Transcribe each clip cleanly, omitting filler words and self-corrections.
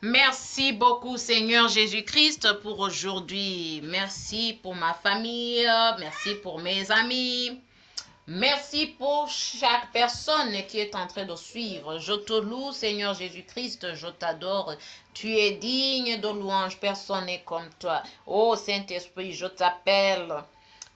Merci beaucoup, Seigneur Jésus-Christ, pour aujourd'hui. Merci pour ma famille, merci pour mes amis. Merci pour chaque personne qui est en train de suivre. Je te loue, Seigneur Jésus-Christ, je t'adore. Tu es digne de louange, personne n'est comme toi. Oh Saint-Esprit, je t'appelle.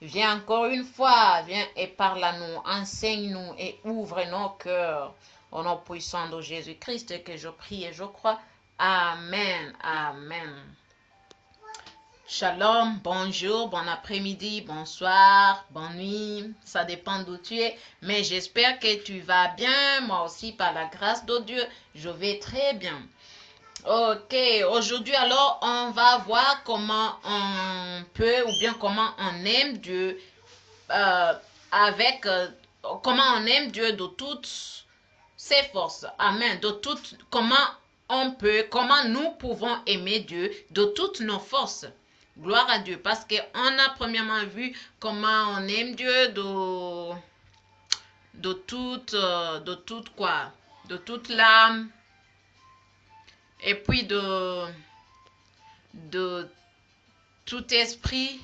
Viens encore une fois, viens et parle à nous, enseigne-nous et ouvre nos cœurs. Au nom puissant de Jésus-Christ que je prie et je crois. Amen, amen. Shalom, bonjour, bon après-midi, bonsoir, bonne nuit, ça dépend d'où tu es, mais j'espère que tu vas bien, moi aussi par la grâce de Dieu, je vais très bien. Ok, aujourd'hui alors on va voir comment on peut ou bien comment on aime Dieu avec comment on aime Dieu de toutes ses forces. Amen. Comment nous pouvons aimer Dieu de toutes nos forces. Gloire à Dieu. Parce qu'on a premièrement vu comment on aime Dieu de toute l'âme. Et puis de tout esprit.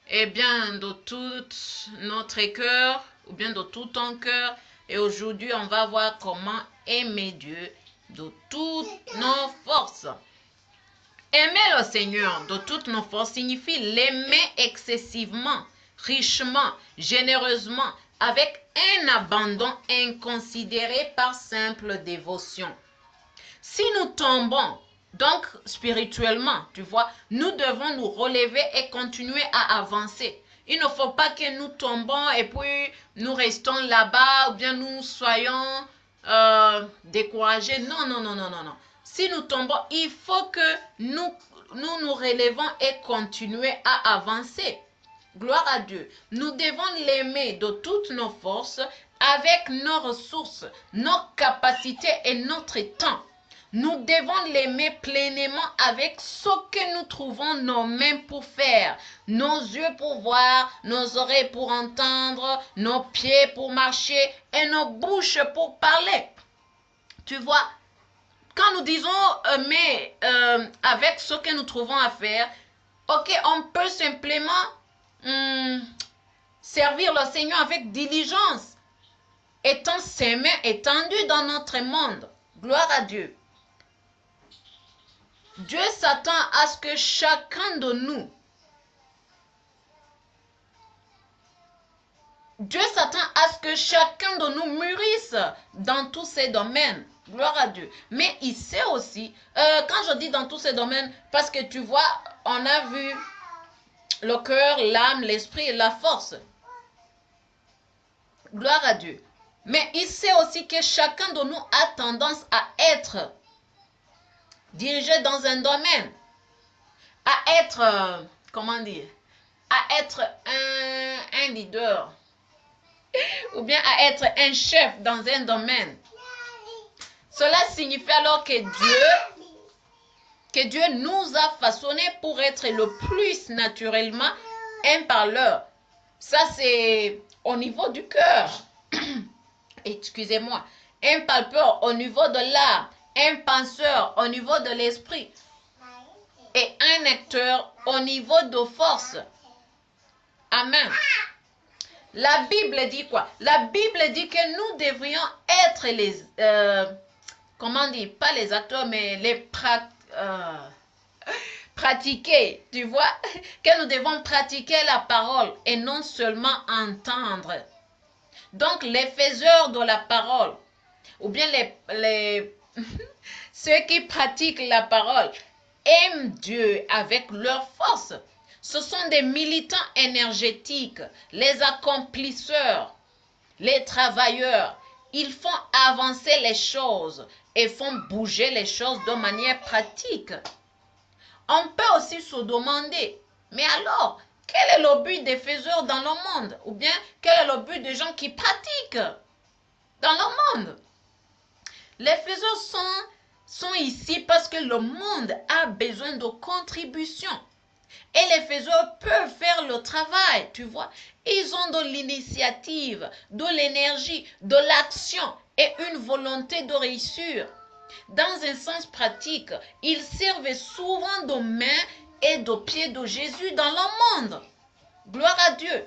Et bien de tout notre cœur. Ou bien de tout ton cœur. Et aujourd'hui, on va voir comment aimer Dieu de toutes nos forces. Aimer le Seigneur de toutes nos forces signifie l'aimer excessivement, richement, généreusement, avec un abandon inconsidéré par simple dévotion. Si nous tombons, donc spirituellement, tu vois, nous devons nous relever et continuer à avancer. Il ne faut pas que nous tombons et puis nous restons là-bas ou bien nous soyons découragés. Non, non, non, non, non, non. Si nous tombons, il faut que nous relevons et continuer à avancer. Gloire à Dieu. Nous devons l'aimer de toutes nos forces, avec nos ressources, nos capacités et notre temps. Nous devons l'aimer pleinement avec ce que nous trouvons nos mains pour faire, nos yeux pour voir, nos oreilles pour entendre, nos pieds pour marcher et nos bouches pour parler. Tu vois, quand nous disons mais avec ce que nous trouvons à faire, ok, on peut simplement servir le Seigneur avec diligence, étant ses mains étendues dans notre monde. Gloire à Dieu. Dieu s'attend à ce que chacun de nous, mûrisse dans tous ces domaines. Gloire à Dieu. Mais il sait aussi, quand je dis dans tous ces domaines, parce que tu vois, on a vu le cœur, l'âme, l'esprit et la force. Gloire à Dieu. Mais il sait aussi que chacun de nous a tendance à être dirigé dans un domaine, à être, comment dire, à être un leader, ou bien à être un chef dans un domaine. Cela signifie alors que Dieu nous a façonnés pour être le plus naturellement un parleur. Ça, c'est au niveau du cœur. Excusez-moi. Un palpeur au niveau de l'âme. Un penseur au niveau de l'esprit. Et un acteur au niveau de force. Amen. La Bible dit quoi? La Bible dit que nous devrions être les... comment dire? Pas les acteurs, mais les pratiquer, tu vois, que nous devons pratiquer la parole et non seulement entendre. Donc, les faiseurs de la parole, ou bien ceux qui pratiquent la parole, aiment Dieu avec leur force. Ce sont des militants énergétiques, les accomplisseurs, les travailleurs. Ils font avancer les choses et font bouger les choses de manière pratique. On peut aussi se demander, mais alors, quel est le but des faiseurs dans le monde? Ou bien, quel est le but des gens qui pratiquent dans le monde? Les faiseurs sont ici parce que le monde a besoin de contributions. Et les faiseurs peuvent faire le travail, tu vois. Ils ont de l'initiative, de l'énergie, de l'action et une volonté de réussir. Dans un sens pratique, ils servaient souvent de mains et de pieds de Jésus dans le monde. Gloire à Dieu.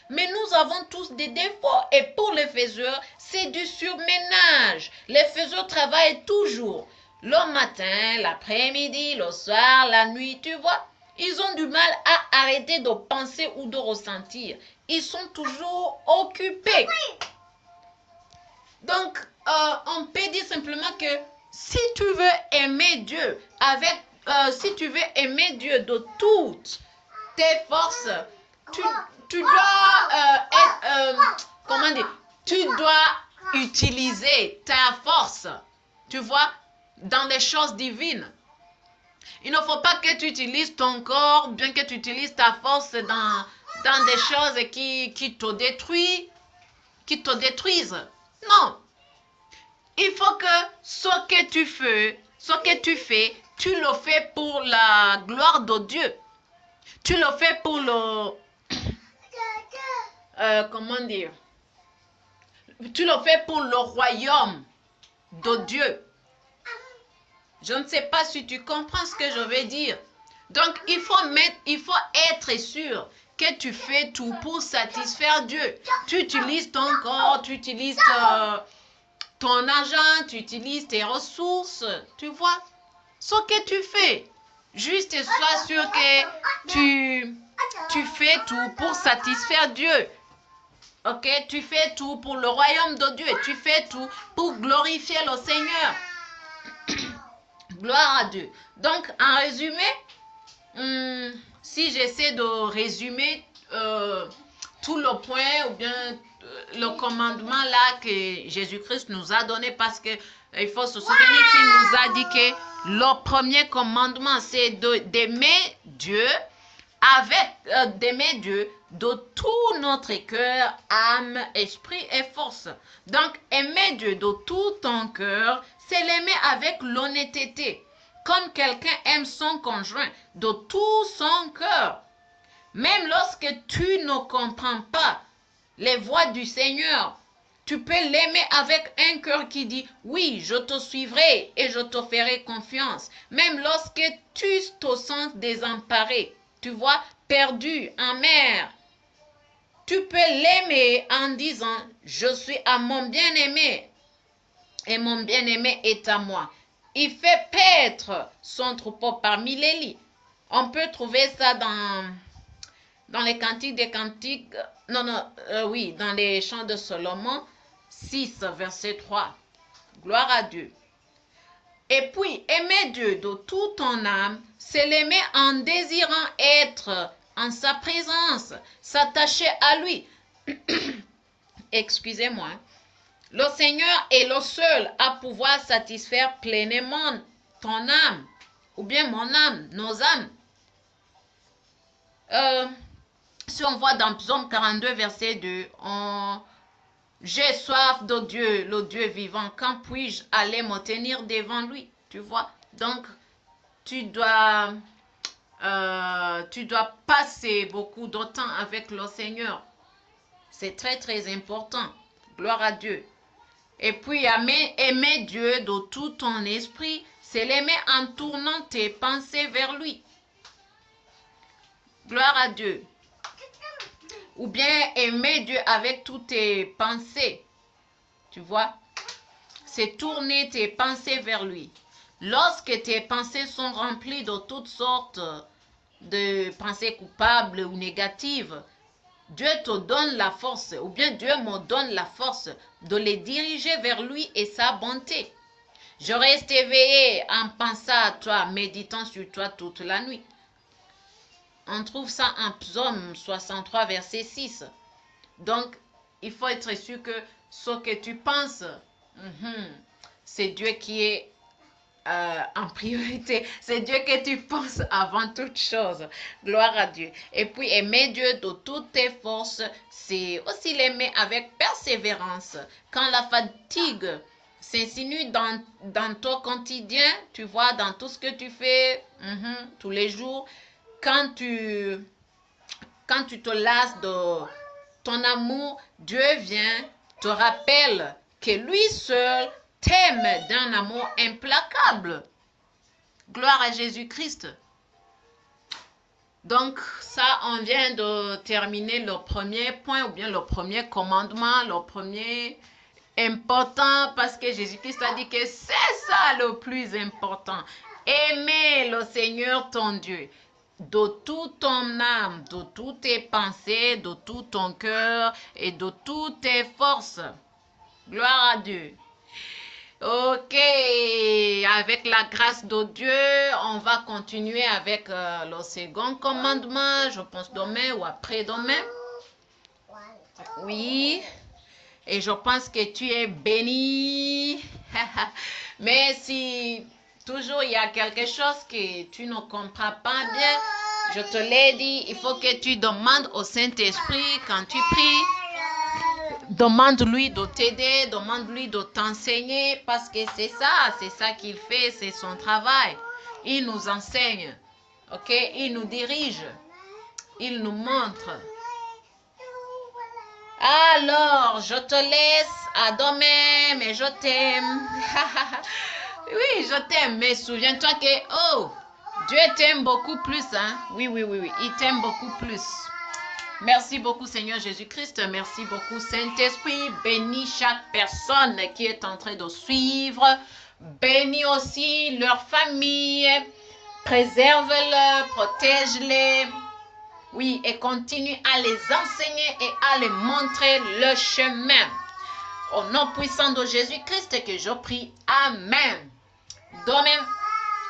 Mais nous avons tous des défauts et pour les faiseurs, c'est du surménage. Les faiseurs travaillent toujours. Le matin, l'après-midi, le soir, la nuit, tu vois. Ils ont du mal à arrêter de penser ou de ressentir. Ils sont toujours occupés. Donc, on peut dire simplement que si tu veux aimer Dieu si tu veux aimer Dieu de toutes tes forces, tu dois comment dire, tu dois utiliser ta force, tu vois, dans les choses divines. Il ne faut pas que tu utilises ton corps, bien que tu utilises ta force dans des choses qui te détruisent. Non. Il faut que ce que tu fais, tu le fais pour la gloire de Dieu. Tu le fais pour le... comment dire? Tu le fais pour le royaume de Dieu. Je ne sais pas si tu comprends ce que je veux dire. Donc, il faut être sûr que tu fais tout pour satisfaire Dieu. Tu utilises ton corps, tu utilises ton argent, tu utilises tes ressources, tu vois. Ce que tu fais, juste sois sûr que tu fais tout pour satisfaire Dieu. Ok, tu fais tout pour le royaume de Dieu. Tu fais tout pour glorifier le Seigneur. Gloire à Dieu. Donc, en résumé, si j'essaie de résumer tout le point ou bien le commandement là que Jésus-Christ nous a donné, parce que il faut se souvenir qu'il nous a dit que le premier commandement, c'est d'aimer Dieu d'aimer Dieu de tout notre cœur, âme, esprit et force. Donc, aimer Dieu de tout ton cœur, c'est l'aimer avec l'honnêteté, comme quelqu'un aime son conjoint de tout son cœur. Même lorsque tu ne comprends pas les voies du Seigneur, tu peux l'aimer avec un cœur qui dit « Oui, je te suivrai et je te ferai confiance. » Même lorsque tu te sens désemparé, tu vois, perdu, amer, tu peux l'aimer en disant « Je suis à mon bien-aimé et mon bien-aimé est à moi. » Il fait paître son troupeau parmi les lits. On peut trouver ça dans les cantiques des cantiques, oui, dans les chants de Salomon, 6, verset 3. Gloire à Dieu. Et puis, aimer Dieu de toute ton âme, c'est l'aimer en désirant être en sa présence, s'attacher à lui. Excusez-moi. Le Seigneur est le seul à pouvoir satisfaire pleinement ton âme, ou bien mon âme, nos âmes. Si on voit dans Psaume 42, verset 2, j'ai soif de Dieu, le Dieu vivant. Quand puis-je aller me tenir devant lui? Tu vois? Donc, tu dois passer beaucoup de temps avec le Seigneur. C'est très, très important. Gloire à Dieu. Et puis, aimer Dieu de tout ton esprit, c'est l'aimer en tournant tes pensées vers lui. Gloire à Dieu. Ou bien aimer Dieu avec toutes tes pensées. Tu vois? C'est tourner tes pensées vers lui. Lorsque tes pensées sont remplies de toutes sortes de pensées coupables ou négatives, Dieu te donne la force, ou bien Dieu me donne la force de les diriger vers lui et sa bonté. Je reste éveillé en pensant à toi, méditant sur toi toute la nuit. On trouve ça en Psaume 63, verset 6. Donc, il faut être sûr que ce que tu penses, c'est Dieu qui est en priorité. C'est Dieu que tu penses avant toute chose. Gloire à Dieu. Et puis, aimer Dieu de toutes tes forces, c'est aussi l'aimer avec persévérance. Quand la fatigue s'insinue dans ton quotidien, tu vois, dans tout ce que tu fais tous les jours, quand tu te lasses de ton amour, Dieu vient, te rappelle que lui seul t'aime d'un amour implacable. Gloire à Jésus-Christ. Donc, ça, on vient de terminer le premier point ou bien le premier commandement, le premier important parce que Jésus-Christ a dit que c'est ça le plus important. Aimer le Seigneur ton Dieu de toute ton âme, de toutes tes pensées, de tout ton cœur et de toutes tes forces. Gloire à Dieu. Ok, avec la grâce de Dieu, on va continuer avec le second commandement, je pense demain ou après-demain. Oui, et je pense que tu es béni. Mais si toujours il y a quelque chose que tu ne comprends pas bien, je te l'ai dit, il faut que tu demandes au Saint-Esprit quand tu pries. Demande-lui de t'aider, demande-lui de t'enseigner parce que c'est ça qu'il fait, c'est son travail. Il nous enseigne, ok? Il nous dirige, il nous montre. Alors, je te laisse à demain, mais je t'aime. Oui, je t'aime, mais souviens-toi que, Dieu t'aime beaucoup plus, hein? Oui, il t'aime beaucoup plus. Merci beaucoup Seigneur Jésus-Christ, merci beaucoup Saint-Esprit, bénis chaque personne qui est en train de suivre, bénis aussi leur famille, préserve-les, protège-les, oui, et continue à les enseigner et à les montrer le chemin. Au nom puissant de Jésus-Christ que je prie, Amen. Demain,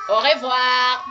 au revoir.